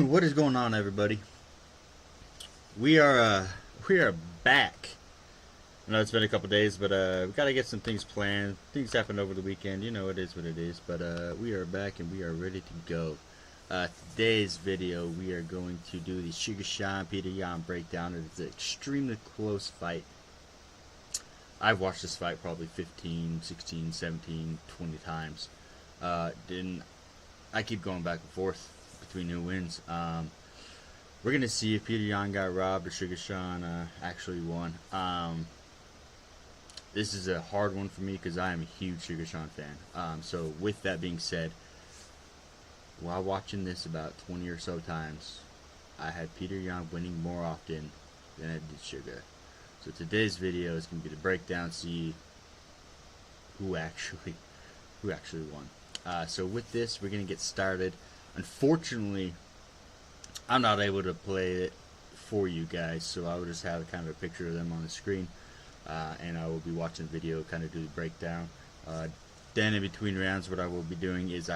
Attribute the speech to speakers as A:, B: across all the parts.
A: What is going on, everybody? We are back. I know it's been a couple days, but we gotta get some things planned. Things happened over the weekend. You know, it is what it is. But we are back and we are ready to go. Today's video, we are going to do the Suga Petr Yan breakdown. It's an extremely close fight. I've watched this fight probably 15, 16, 17, 20 times. I keep going back and forth between who wins. We're gonna see if Petr Yan got robbed or Suga actually won. This is a hard one for me because I am a huge Suga fan. So with that being said, while watching this about 20 or so times, I had Petr Yan winning more often than I did Suga. So today's video is gonna be the breakdown, see who actually won. So with this, we're gonna get started. Unfortunately, I'm not able to play it for you guys, so I will just have kind of a picture of them on the screen, and I will be watching the video, kind of do the breakdown. Then in between rounds, what I will be doing is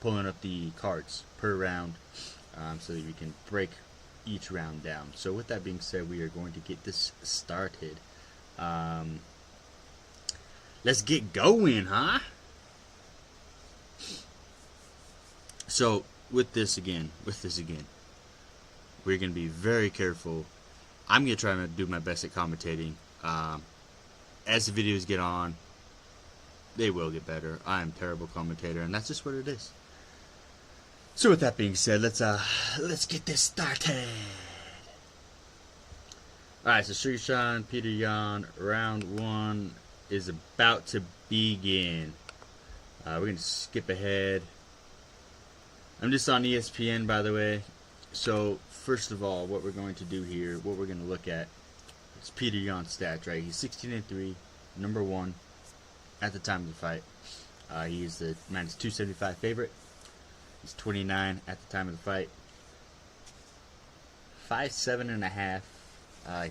A: pulling up the cards per round, so that we can break each round down. So with that being said, we are going to get this started. Let's get going, huh? So with this again, we're gonna be very careful. I'm gonna try to do my best at commentating. As the videos get on, they will get better. I am a terrible commentator, and that's just what it is. So with that being said, let's get this started. Alright, so Suga Petr Yan, round 1 is about to begin. We're gonna skip ahead. I'm just on ESPN, by the way. So first of all, what we're going to do here, what we're going to look at is Petr Yan's stats, right? He's 16-3, number 1 at the time of the fight. He is the minus 275 favorite. He's 29 at the time of the fight. 5'7.5".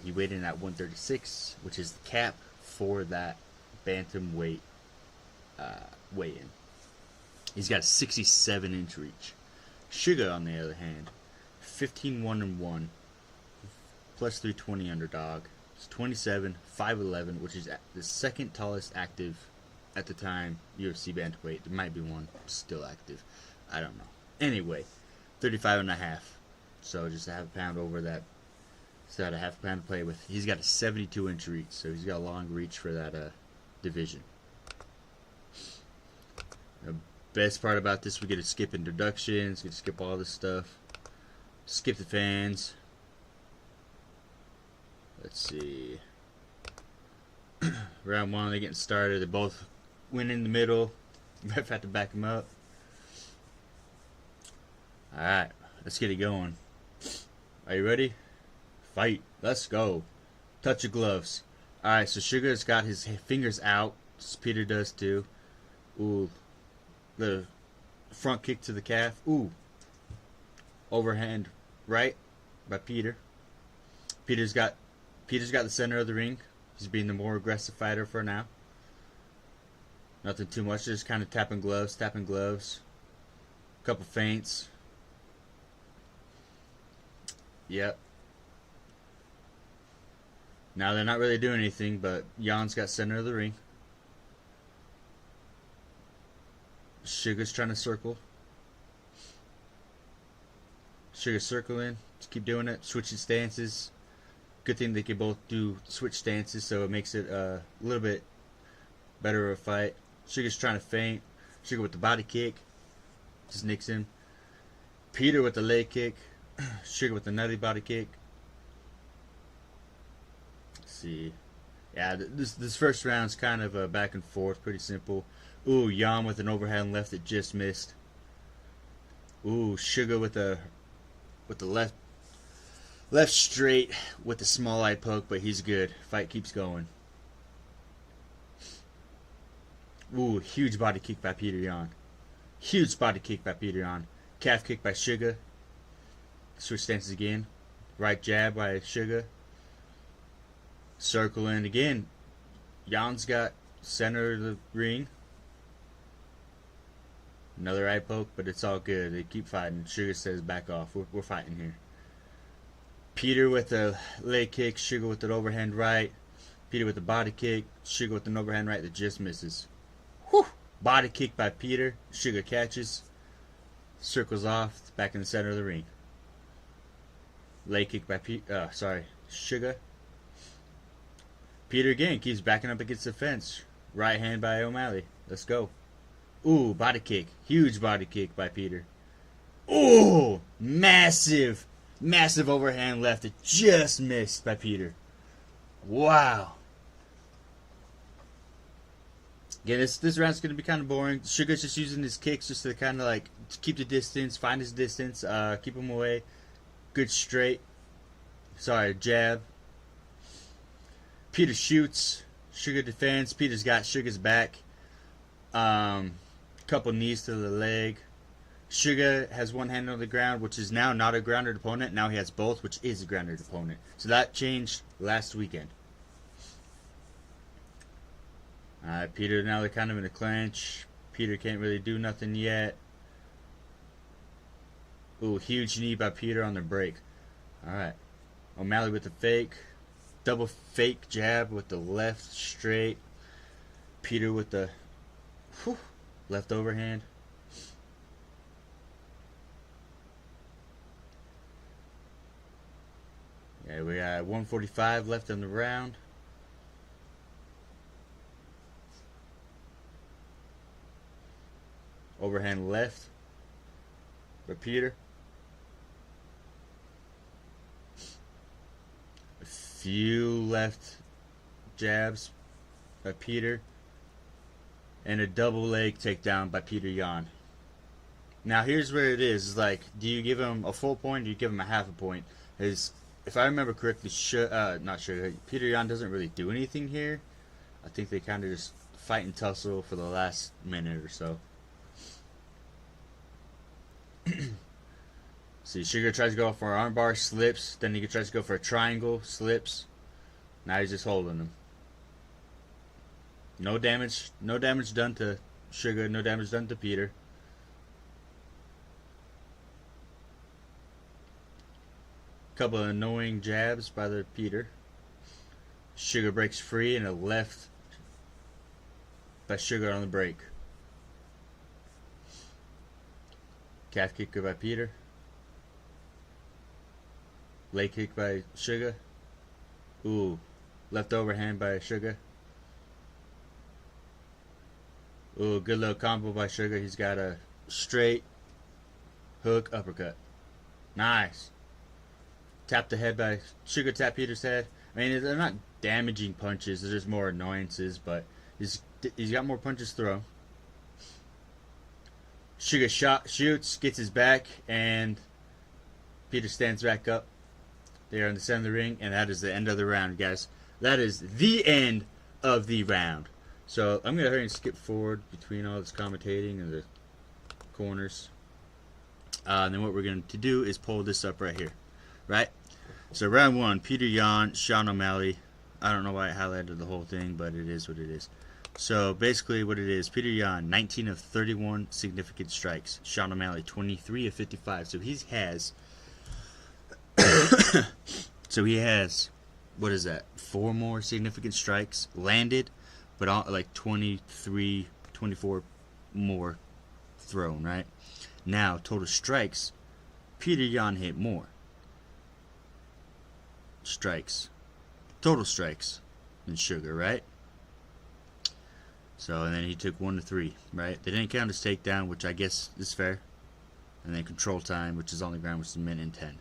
A: He weighed in at 136, which is the cap for that bantamweight weigh-in. He's got a 67-inch reach. Suga, on the other hand, 15-1-1, plus 320 underdog. He's 27, 5'11", which is the second tallest active at the time UFC bantamweight. There might be one still active. I don't know. Anyway, 35.5. So just a half a pound over that. So a half a pound to play with. He's got a 72-inch reach, so he's got a long reach for that division. Best part about this, we get to skip introductions, get to skip all this stuff, skip the fans. Let's see. Round 1, they're getting started. They both went in the middle. Ref had to back them up. Alright, let's get it going. Are you ready? Fight. Let's go. Touch your gloves. Alright, so Suga's got his fingers out. Petr does too. Ooh. The front kick to the calf. Ooh. Overhand right by Petr. Peter's got the center of the ring. He's being the more aggressive fighter for now. Nothing too much. Just kind of tapping gloves. Couple feints. Yep. Now they're not really doing anything, but Yan's got center of the ring. Suga's trying to circle. Suga's circling. Just keep doing it. Switching stances. Good thing they can both do switch stances, so it makes it a little bit better of a fight. Suga's trying to feint. Suga with the body kick. Just nicks him. Petr with the leg kick. Suga with the nutty body kick. Let's see. Yeah, this first round's kind of a back and forth. Pretty simple. Ooh, Yan with an overhand left that just missed. Ooh, Suga with the left straight with the small eye poke, but he's good. Fight keeps going. Ooh, huge body kick by Petr Yan. Huge body kick by Petr Yan. Calf kick by Suga. Switch stances again. Right jab by Suga. Circling again. Yan's got center of the ring. Another eye poke, but it's all good. They keep fighting. Suga says back off. We're fighting here. Peter with a leg kick. Suga with an overhand right. Peter with a body kick. Suga with an overhand right that just misses. Whew! Body kick by Peter. Suga catches. Circles off. Back in the center of the ring. Leg kick by Suga. Peter again keeps backing up against the fence. Right hand by O'Malley. Let's go. Ooh, body kick. Huge body kick by Peter. Ooh, massive overhand left that just missed by Peter. Wow. Again, this round's going to be kind of boring. Sugar's just using his kicks just to kind of like keep the distance, find his distance, keep him away. Good straight. Jab. Peter shoots. Suga defends. Peter's got Suga's back. Couple knees to the leg. Suga has one hand on the ground, which is now not a grounded opponent. Now he has both, which is a grounded opponent. So that changed last weekend. Peter, now they're kind of in a clinch. Peter can't really do nothing yet. Ooh, huge knee by Peter on the break. Alright. O'Malley with the fake. Double fake jab with the left straight. Peter with the left overhand. Yeah, we got 145 left in the round. Overhand left by Peter. A few left jabs by Peter. And a double leg takedown by Petr Yan. Now here's where it is. It's like, do you give him a full point or do you give him a half a point? If I remember correctly, Petr Yan doesn't really do anything here. I think they kind of just fight and tussle for the last minute or so. See, Suga tries to go for an armbar, slips. Then he tries to go for a triangle, slips. Now he's just holding him. No damage done to Suga, no damage done to Peter. Couple of annoying jabs by the Peter. Suga breaks free and a left by Suga on the break. Calf kicker by Peter. Leg kick by Suga. Ooh, left overhand by Suga. Ooh, good little combo by Suga. He's got a straight hook uppercut. Nice. Tap the head by Suga. Tap Peter's head. I mean, they're not damaging punches. They're just more annoyances, but he's got more punches thrown. Suga shoots, gets his back, and Peter stands back up. They are in the center of the ring, and that is the end of the round, guys. That is the end of the round. So I'm going to hurry and skip forward between all this commentating and the corners. And then what we're going to do is pull this up right here. Right? So round one, Petr Yan, Sean O'Malley. I don't know why I highlighted the whole thing, but it is what it is. So basically what it is, Petr Yan, 19 of 31 significant strikes. Sean O'Malley, 23 of 55. So he has... he has, what is that, 4 more significant strikes landed, but all, like 23, 24 more thrown, right? Now, total strikes, Petr Yan hit more strikes, total strikes than Suga, right? So, and then he took 1 to 3, right? They didn't count his takedown, which I guess is fair. And then control time, which is on the ground, which is a minute and 10.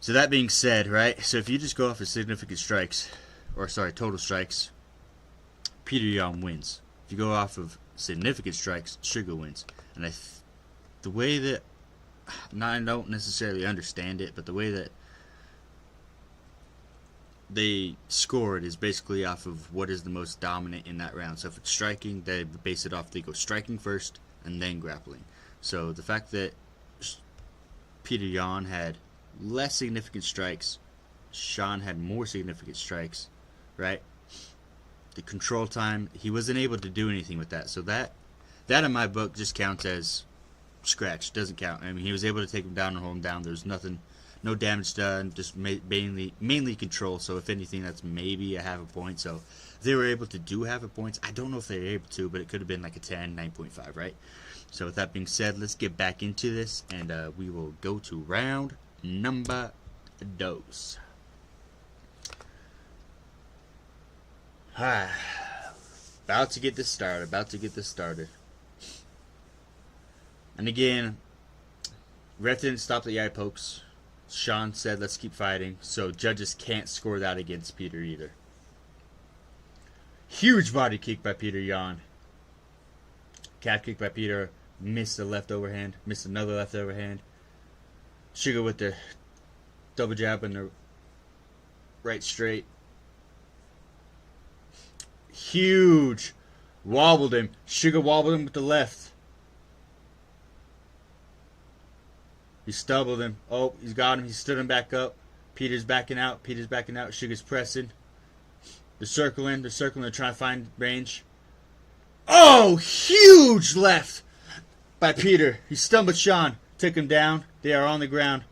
A: So that being said, right, so if you just go off of significant strikes, or sorry, total strikes, Petr Yan wins. If you go off of significant strikes, Suga wins. And the way that, I don't necessarily understand it, but the way that they score it is basically off of what is the most dominant in that round. So if it's striking, they base it off, they go striking first and then grappling. So the fact that Petr Yan had less significant strikes, Sean had more significant strikes, right? The control time, he wasn't able to do anything with that. So that That in my book just counts as scratch. Doesn't count. I mean, he was able to take him down and hold him down. There's nothing, no damage done. Just mainly control. So if anything, that's maybe a half a point. So if they were able to do half a points, I don't know if they were able to, but it could have been like a 10, 9.5, right? So with that being said, let's get back into this, and we will go to round number dos. About to get this started. And again, ref didn't stop the eye pokes. Sean said, let's keep fighting. So judges can't score that against Peter either. Huge body kick by Peter Yan. Calf kick by Peter. Missed a left overhand. Missed another left overhand. Suga with the double jab and the right straight. Huge. Wobbled him. Suga wobbled him with the left. He stubbled him. Oh, he's got him. He stood him back up. Peter's backing out. Suga's pressing. They're circling. They're trying to find range. Oh, huge left by Peter. He stumbled Sean. Took him down. They are on the ground.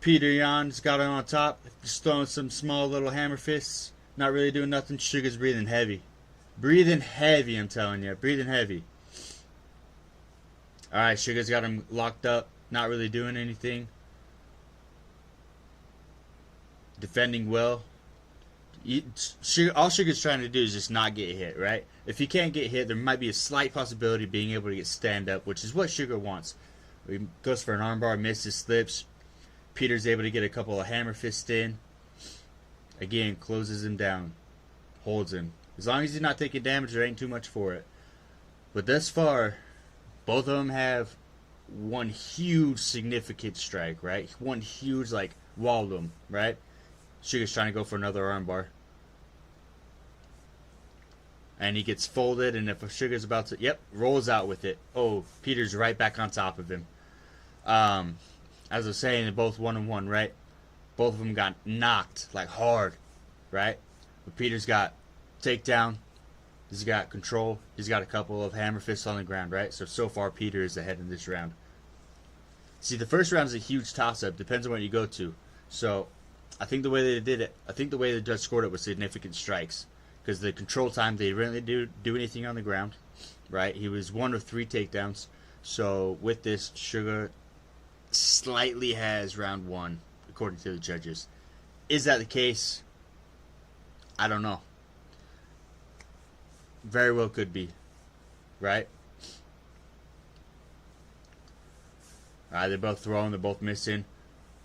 A: Peter Yan's got him on top. Just throwing some small little hammer fists. Not really doing nothing. Suga's breathing heavy. I'm telling you. Breathing heavy. Alright, Suga's got him locked up. Not really doing anything. Defending well. All Suga's trying to do is just not get hit, right? If he can't get hit, there might be a slight possibility of being able to get stand up, which is what Suga wants. He goes for an armbar, misses, slips. Peter's able to get a couple of hammer fists in. Again, closes him down. Holds him. As long as he's not taking damage, there ain't too much for it. But thus far, both of them have one huge significant strike, right? One huge, like, walled him, right? Suga's trying to go for another armbar. And he gets folded, and if Suga's about to, rolls out with it. Oh, Peter's right back on top of him. As I was saying, they're both 1-on-1, right? Both of them got knocked, like, hard, right? But Peter's got takedown. He's got control. He's got a couple of hammer fists on the ground, right? So far, Peter is ahead in this round. See, the first round is a huge toss-up. Depends on what you go to. So, I think the way they did it, I think the way the judge scored it was significant strikes. Because the control time, they didn't really do anything on the ground, right? He was 1 of 3 takedowns. So, with this, Suga slightly has round 1, according to the judges. Is that the case? I don't know. Very well could be, right? They're both throwing, they're both missing.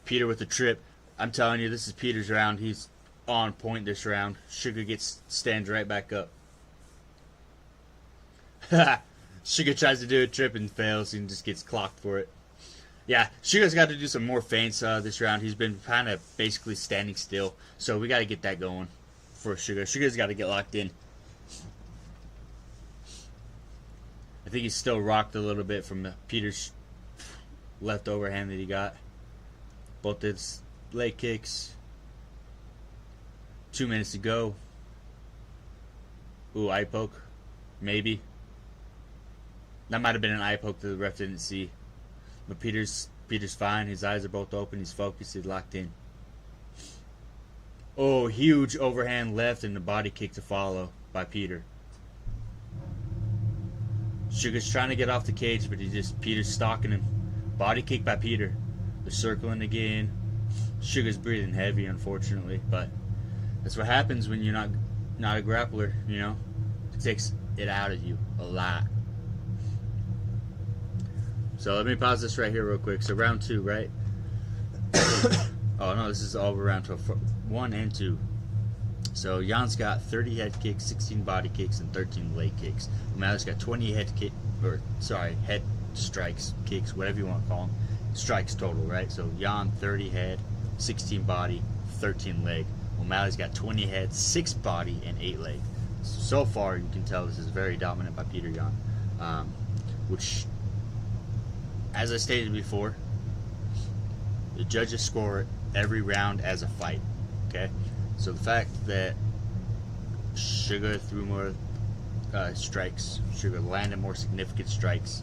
A: Peter with the trip. I'm telling you, this is Peter's round. He's on point this round. Suga stands right back up. Suga tries to do a trip and fails and just gets clocked for it. Yeah, Suga's got to do some more feints this round. He's been kind of basically standing still. So we got to get that going for Suga. Suga's got to get locked in. I think he's still rocked a little bit from Peter's left overhand that he got. Both his leg kicks. 2 minutes to go. Ooh, eye poke. Maybe. That might have been an eye poke that the ref didn't see. But Peter's fine. His eyes are both open. He's focused. He's locked in. Oh, huge overhand left and the body kick to follow by Peter. Suga's trying to get off the cage, but Peter's stalking him. Body kick by Peter. They're circling again. Suga's breathing heavy, unfortunately, but that's what happens when you're not a grappler, you know? It takes it out of you a lot. So let me pause this right here real quick. So round 2, right? Oh no, this is all round 1 and 2. So Jan's got 30 head kicks, 16 body kicks, and 13 leg kicks. O'Malley's got 20 head strikes, kicks, whatever you want to call them. Strikes total, right? So Jan 30 head, 16 body, 13 leg. O'Malley's got 20 head, 6 body, and 8 leg. So far, you can tell this is very dominant by Peter Yan, which, as I stated before, the judges score every round as a fight. Okay, so the fact that Suga threw more strikes. Suga landed more significant strikes.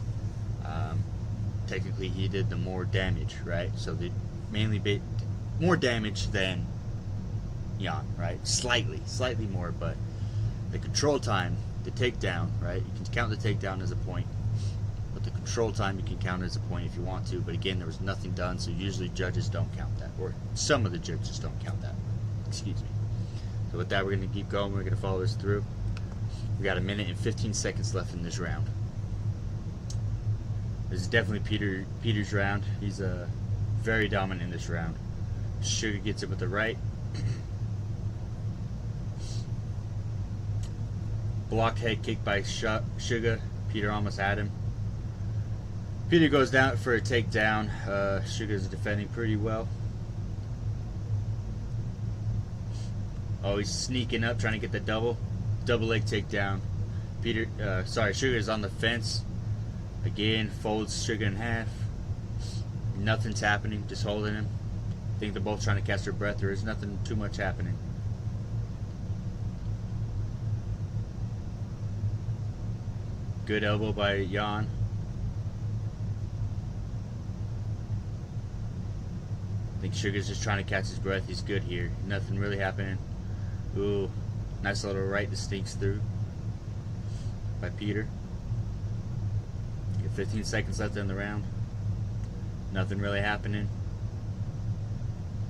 A: Technically, he did the more damage, right? So they mainly more damage than Jan, right? Slightly more, but the control time, the takedown, right? You can count the takedown as a point, but the control time you can count as a point if you want to. But again, there was nothing done, so usually judges don't count that, or some of the judges don't count that. Excuse me. So with that, we're going to keep going. We're going to follow this through. We got 1 minute and 15 seconds left in this round. This is definitely Peter's round. He's very dominant in this round. Suga gets it with the right. Blocked head kick by Suga. Peter almost had him. Peter goes down for a takedown. Suga's defending pretty well. Oh, he's sneaking up, trying to get the double leg takedown. Suga's on the fence. Again, folds Suga in half. Nothing's happening, just holding him. I think they're both trying to catch their breath. There is nothing too much happening. Good elbow by Jan. I think Suga's just trying to catch his breath. He's good here. Nothing really happening. Ooh, nice little right that sneaks through by Peter. 15 seconds left in the round. Nothing really happening.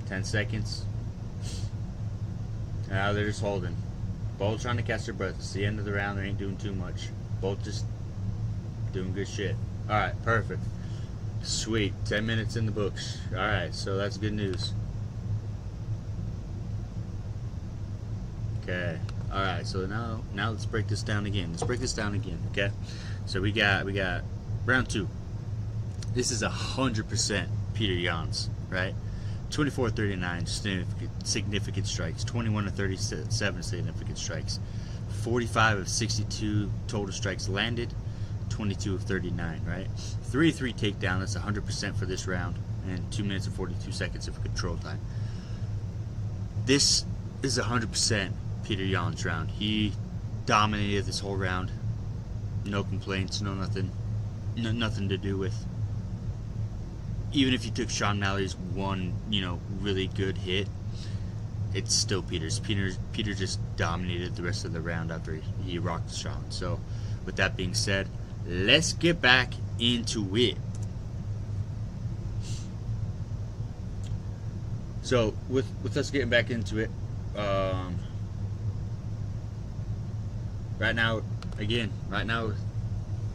A: 10 seconds. Now they're just holding. Both trying to catch their breath. It's the end of the round. They ain't doing too much. Both just doing good shit. Alright, perfect. Sweet. 10 minutes in the books. Alright, so that's good news. Okay. Alright, so now let's break this down again. Okay? So we got round 2. This is 100% Peter Jan's, right? 24-39 significant strikes, 21 of 37 significant strikes, 45 of 62 total strikes landed, 22 of 39, right? 3-3 takedown. That's 100% for this round, and 2 minutes and 42 seconds of control time. This is 100% Peter Jan's round. He dominated this whole round. No complaints, no nothing. Nothing to do with. Even if you took Sean Mallory's one, really good hit, it's still Peter's. Peter just dominated the rest of the round after he rocked Sean. So, with that being said, let's get back into it. So, with us getting back into it, right now,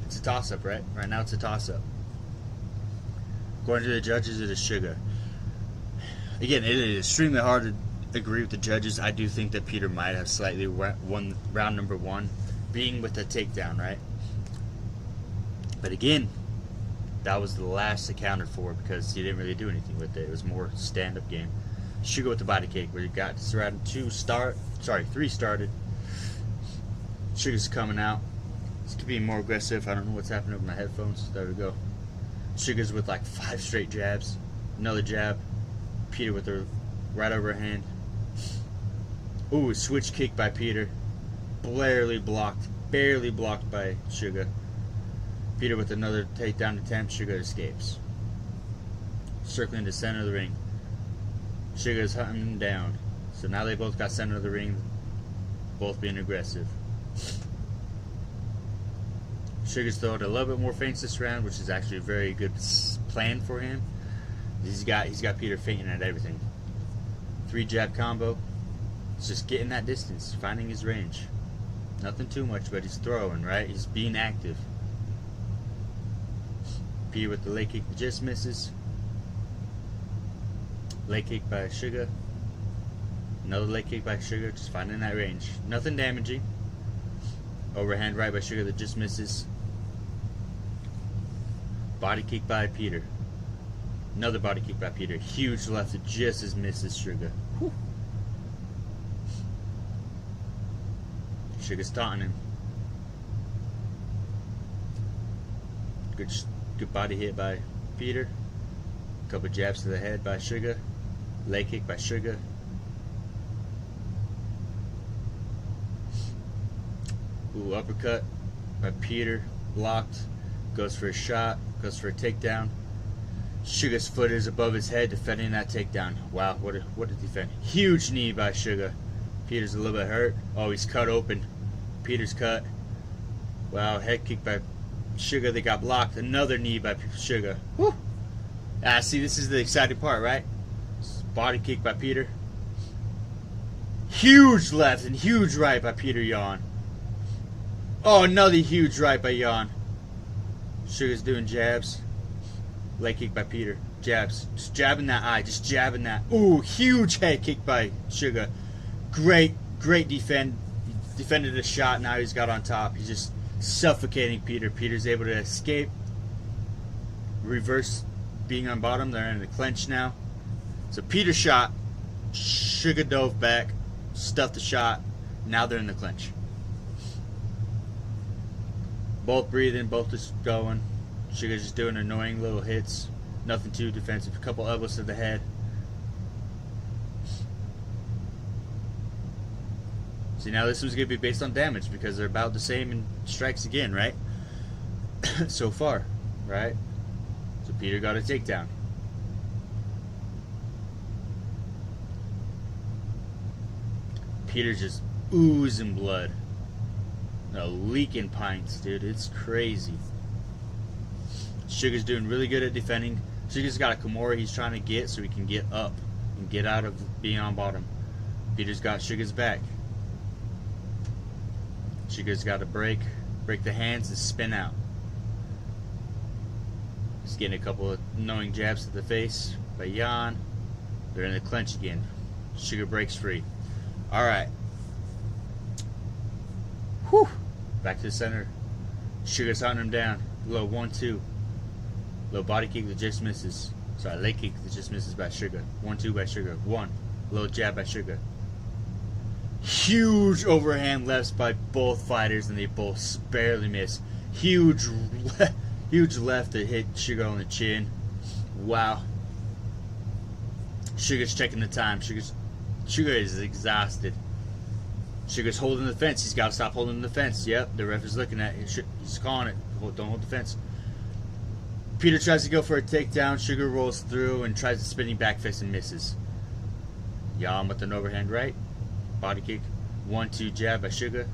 A: it's a toss-up, right? Right now it's a toss-up. According to the judges, it is Suga. Again, it is extremely hard to agree with the judges. I do think that Peter might have slightly won round number 1, being with the takedown, right? But again, that was the last accounted for because he didn't really do anything with it. It was more stand-up game. Suga with the body kick, where you got this round 3 started. Suga's coming out. This could be more aggressive. I don't know what's happening with my headphones. There we go. Suga's with like 5 straight jabs. Another jab. Peter with the right overhand. Ooh, switch kick by Peter. Barely blocked by Suga. Peter with another takedown attempt. Suga escapes. Circling to center of the ring. Suga's hunting him down. So now they both got center of the ring. Both being aggressive. Suga's throwing a little bit more feints this round, which is actually a very good plan for him. He's got Peter feinting at everything. 3 jab combo. It's just getting that distance, finding his range. Nothing too much, but he's throwing, right? He's being active. Peter with the leg kick that just misses. Leg kick by Suga. Another leg kick by Suga, just finding that range. Nothing damaging. Overhand right by Suga that just misses. Body kick by Peter. Another body kick by Peter. Huge left that just as misses Suga. Whew. Suga's taunting him. Good body hit by Peter. Couple jabs to the head by Suga. Leg kick by Suga. Ooh, uppercut by Peter. Blocked. Goes for a shot. Goes for a takedown. Suga's foot is above his head, defending that takedown. Wow, what a defend. Huge knee by Suga. Peter's a little bit hurt. Oh, he's cut open. Peter's cut. Wow, head kick by Suga. They got blocked. Another knee by Suga. Woo! Ah, see, this is the exciting part, right? Body kick by Peter. Huge left and huge right by Peter Yan. Oh, another huge right by Yan. Suga's doing jabs. Leg kick by Peter. Jabs. Just jabbing that eye. Just jabbing that. Ooh, huge head kick by Suga. Great defend. He defended a shot. Now he's got on top. He's just suffocating Peter. Peter's able to escape. Reverse being on bottom. They're in the clinch now. So Peter shot. Suga dove back. Stuffed the shot. Now they're in the clinch. Both breathing. Both just going. Suga's just doing annoying little hits. Nothing too defensive. A couple elbows to the head. See, now this one's going to be based on damage because they're about the same in strikes again, right? So far, right? So Peter got a takedown. Peter's just oozing blood. Leaking pints, dude. It's crazy. Suga's doing really good at defending. Suga's got a Kimura he's trying to get so he can get up and get out of being on bottom. Peter's got Suga's back. Suga's got to break the hands and spin out. He's getting a couple of annoying jabs to the face by Yan. They're in the clinch again. Suga breaks free. Alright. Whew. Back to the center. Suga's hunting him down. Low 1-2. Low body kick that just misses. Sorry, leg kick that just misses by Suga. 1-2 by Suga. 1. Low jab by Suga. Huge overhand lefts by both fighters, and they both barely miss. Huge left that hit Suga on the chin. Wow. Suga's checking the time. Suga is exhausted. Suga's holding the fence. He's got to stop holding the fence. Yep, the ref is looking at it. He's calling it. Don't hold the fence. Peter tries to go for a takedown. Suga rolls through and tries a spinning back fist and misses. Yan with an overhand right. Body kick. 1-2 jab by Suga.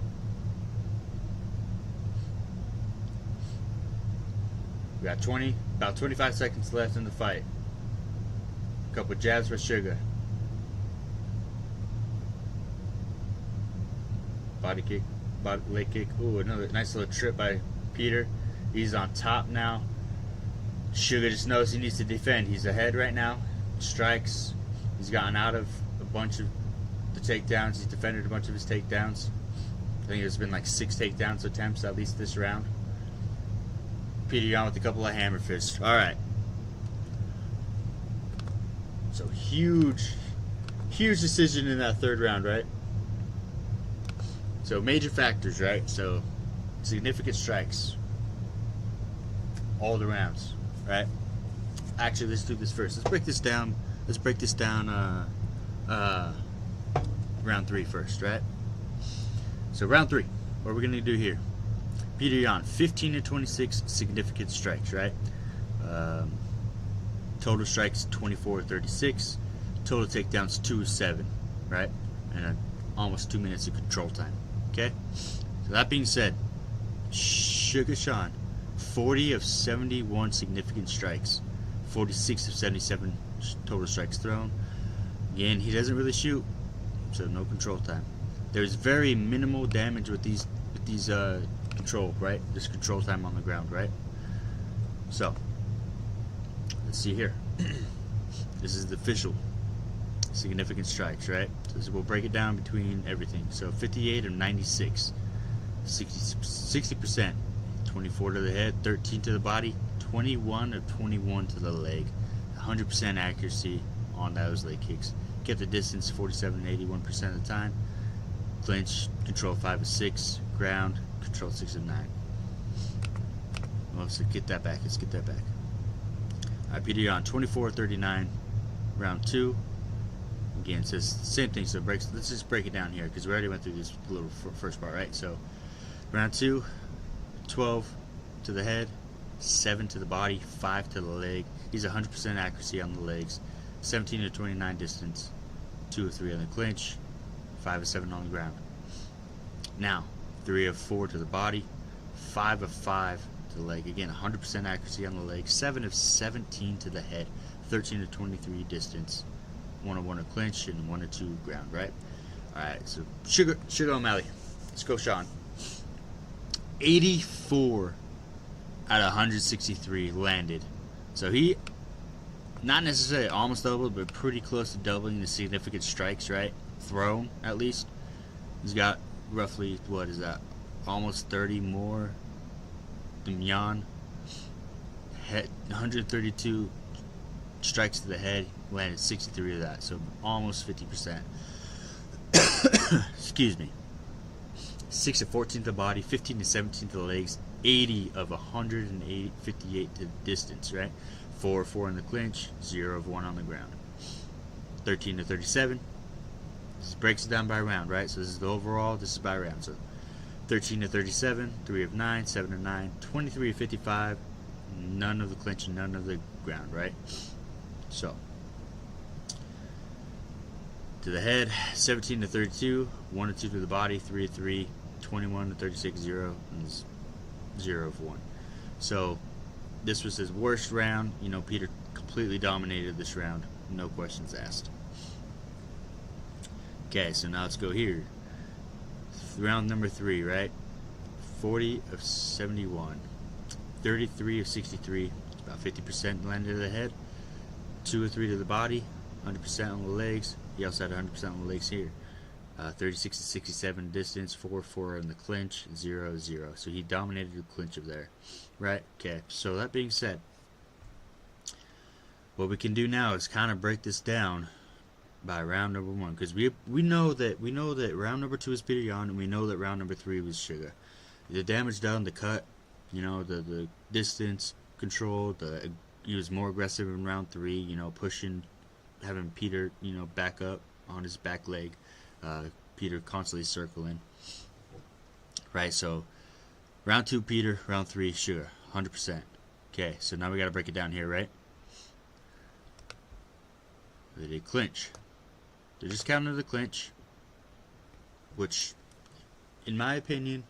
A: We got about 25 seconds left in the fight. A couple jabs by Suga. Body kick, leg kick. Ooh, another nice little trip by Peter. He's on top now. Suga just knows he needs to defend. He's ahead right now. Strikes. He's gotten out of a bunch of the takedowns. He's defended a bunch of his takedowns. I think there's been like 6 takedowns attempts at least this round. Peter Yan with a couple of hammer fists. Alright. So huge decision in that third round, right? So major factors, right? So significant strikes. All the rounds, right? Actually, let's do this first. Let's break this down. Round 3 first, right? So round 3, what are we going to do here? Peter Yan, 15 to 26 significant strikes, right? Total strikes 24 to 36. Total takedowns 2-7, right? And almost 2 minutes of control time. Okay? So that being said, Suga Sean, 40 of 71 significant strikes, 46 of 77 total strikes thrown. Again, he doesn't really shoot, so no control time. There's very minimal damage with these control, right? This control time on the ground, right? So let's see here. This is the official significant strikes, right? So we'll break it down between everything. So 58 of 96, 60%, 24 to the head, 13 to the body, 21 of 21 to the leg, 100% accuracy on those leg kicks. Kept the distance 47 and 81% of the time. Clinch, control 5 of 6, ground, control 6 of 9. Well, let's get that back. Let's get that back. Alright, Peter Yan, 24 of 39, round 2. Again, it says the same thing, so let's just break it down here because we already went through this little first part, right? So Round 2, 12 to the head, 7 to the body, 5 to the leg. He's 100% accuracy on the legs, 17 to 29 distance, 2 of 3 on the clinch, 5 of 7 on the ground. Now, 3 of 4 to the body, 5 of 5 to the leg. Again, 100% accuracy on the leg, 7 of 17 to the head, 13 to 23 distance, 1 of 1 to clinch, and 1 of 2 ground, right? Alright, so Sugar O'Malley. Let's go, Sean. 84 out of 163 landed. So he, not necessarily almost doubled, but pretty close to doubling the significant strikes, right? Thrown, at least. He's got roughly, what is that? Almost 30 more than Jan. 132 strikes to the head, landed 63 of that, so almost 50%. Excuse me. 6 of 14 to the body, 15 to 17 to the legs, 80 of 158 to the distance, right? 4 of 4 in the clinch, 0 of 1 on the ground. 13 to 37. This breaks it down by round, right? So this is the overall, this is by round. So 13 to 37, 3 of 9, 7 of 9, 23 of 55, none of the clinch and none of the ground, right? So to the head, 17 to 32, 1 of 2 to the body, 3 of 3, 21 to 36, 0, and 0 of 1. So this was his worst round. You know, Peter completely dominated this round. No questions asked. Okay, so now let's go here. Round number 3, right? 40 of 71. 33 of 63. About 50% landed to the head. 2 of 3 to the body. 100% on the legs. He also had 100% on the legs here. 36 to 67 distance, 4 4 in the clinch, 0 0. So he dominated the clinch of there, right? Okay. So that being said, what we can do now is kind of break this down by round number 1, because we know that round number 2 is Peter Jan, and we know that round number 3 was Suga. The damage done, the cut, you know, the distance control, he was more aggressive in round 3, you know, pushing, having Peter, you know, back up on his back leg. Peter constantly circling. Right, so round 2 Peter, round 3 Suga, 100%. Okay, so now we got to break it down here, right? They did clinch. They're just counting the clinch, which, in my opinion,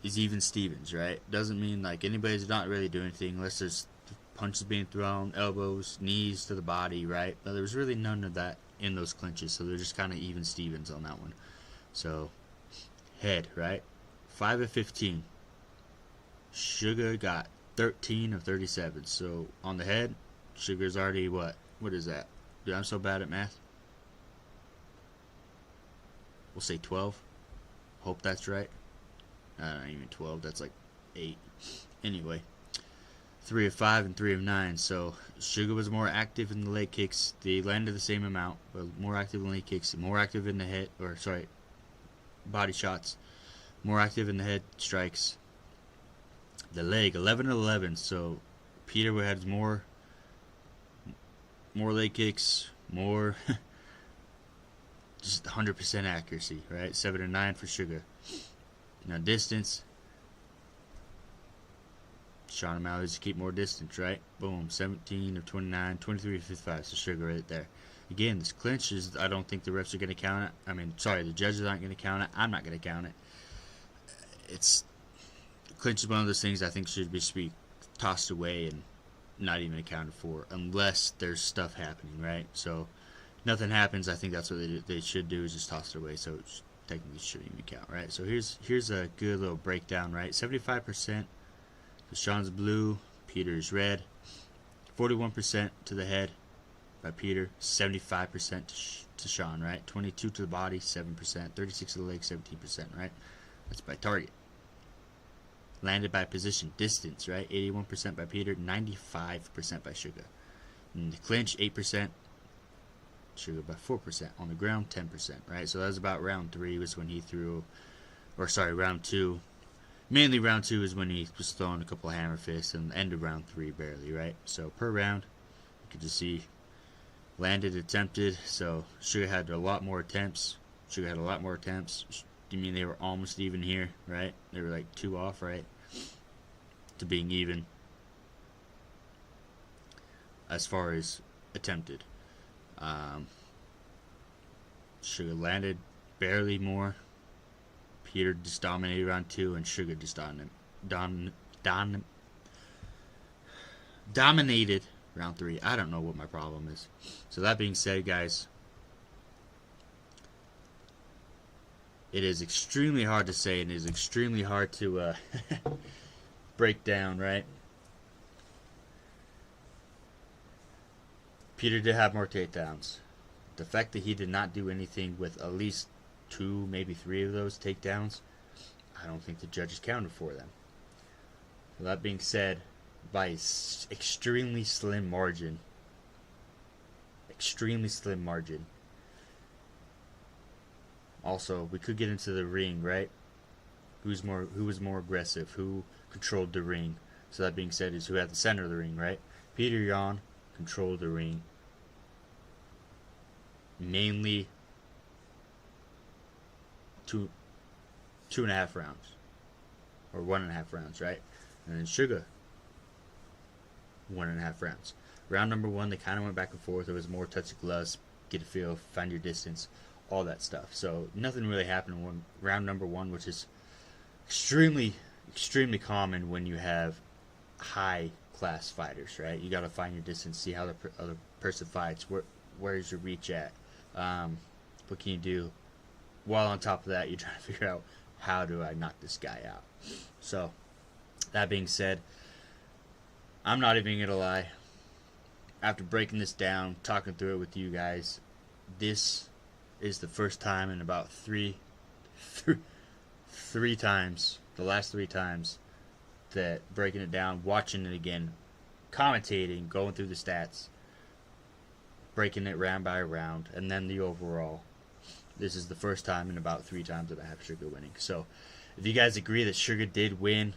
A: is even Stevens, right? Doesn't mean like anybody's not really doing anything unless there's punches being thrown, elbows, knees to the body, right? But there was really none of that in those clinches, so they're just kind of even Stevens on that one. So head, right? 5 of 15. Suga got 13 of 37. So on the head, Sugar's already what is that? Dude, I'm so bad at math. We'll say 12. Hope that's right. Not even 12, that's like 8. Anyway, 3 of 5 and 3 of 9. So Suga was more active in the leg kicks. They landed the same amount, but more active in leg kicks, more active in the head, or sorry, body shots, more active in the head strikes. The leg, 11 of 11. So Peter had more leg kicks, more just 100% accuracy, right? 7 of 9 for Suga. Now distance, Sean O'Malley to keep more distance, right? Boom, 17 of 29, 23 of 55, so Suga right there. Again, this clinch is, I don't think the refs are going to count it. I mean, sorry, the judges aren't going to count it. I'm not going to count it. Clinch is one of those things I think should be tossed away and not even accounted for unless there's stuff happening, right? So nothing happens. I think that's what they should do, is just toss it away. So it technically shouldn't even count, right? So here's a good little breakdown, right? 75%. So Sean's blue, Peter's red. 41% to the head by Peter, 75% to Sean, right? 22 to the body, 7%. 36 to the leg, 17%, right? That's by target. Landed by position, distance, right? 81% by Peter, 95% by Suga. In the clinch, 8%. Suga by 4%. On the ground, 10%, right? So that was about round 3 was when he threw, or sorry, round 2. Mainly round 2 is when he was throwing a couple of hammer fists, and the end of round 3 barely, right? So per round, you could just see landed, attempted. So Suga had a lot more attempts. Do you mean they were almost even here, right? They were like 2 off, right? To being even. As far as attempted. Suga landed barely more. Peter just dominated round 2, and Suga just dominated round 3. I don't know what my problem is. So that being said, guys, it is extremely hard to say, and it is extremely hard to break down, right? Peter did have more takedowns. The fact that he did not do anything with at least 2, maybe 3 of those takedowns, I don't think the judges counted for them. So that being said, by extremely slim margin, also, we could get into the ring, right? Who was more aggressive? Who controlled the ring? So that being said, is who had the center of the ring, right? Peter Yan controlled the ring. Mainly 2.5 rounds. Or 1.5 rounds, right? And then Suga, 1.5 rounds. Round number 1, they kind of went back and forth. It was more touch of gloves, get a feel, find your distance, all that stuff. So nothing really happened in round number 1, which is extremely common when you have high class fighters, right? You got to find your distance, see how the other person fights. Where's your reach at? What can you do? While on top of that, you're trying to figure out, how do I knock this guy out? So that being said, I'm not even gonna lie. After breaking this down, talking through it with you guys, this is the first time in about three times, the last 3 times, that breaking it down, watching it again, commentating, going through the stats, breaking it round by round, and then the overall. This is the first time in about 3 times that I have Suga winning. So, if you guys agree that Suga did win,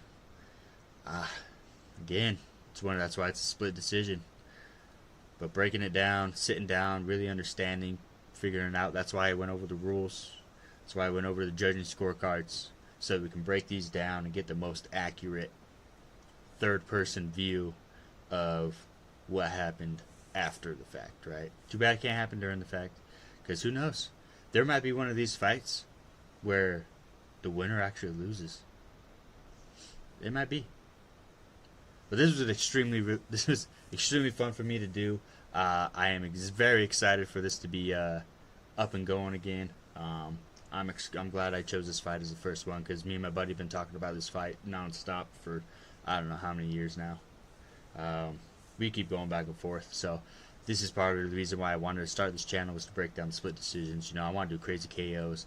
A: again, that's why it's a split decision. But breaking it down, sitting down, really understanding, figuring it out. That's why I went over the rules. That's why I went over the judging scorecards, so that we can break these down and get the most accurate third-person view of what happened after the fact, right? Too bad it can't happen during the fact, because who knows? There might be one of these fights where the winner actually loses. It might be. But this was extremely fun for me to do. I am very excited for this to be up and going again. I'm glad I chose this fight as the first one, because me and my buddy have been talking about this fight nonstop for I don't know how many years now. We keep going back and forth. So this is part of the reason why I wanted to start this channel, was to break down the split decisions. You know, I want to do crazy KOs.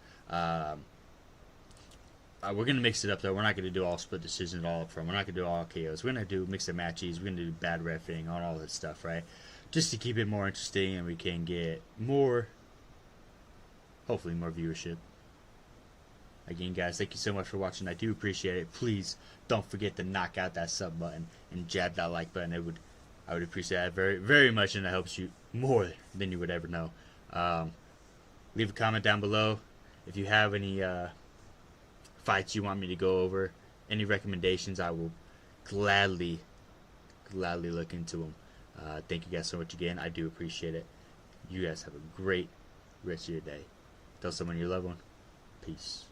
A: We're going to mix it up, though. We're not going to do all split decisions all up front. We're not going to do all KOs. We're going to do mix and matches. We're going to do bad reffing, all that stuff, right? Just to keep it more interesting, and we can get more, hopefully more viewership. Again, guys, thank you so much for watching. I do appreciate it. Please don't forget to knock out that sub button and jab that like button. I would appreciate that very, very much, and that helps you more than you would ever know. Leave a comment down below if you have any fights you want me to go over, any recommendations. I will gladly look into them. Thank you guys so much again. I do appreciate it. You guys have a great rest of your day. Tell someone you love one. Peace.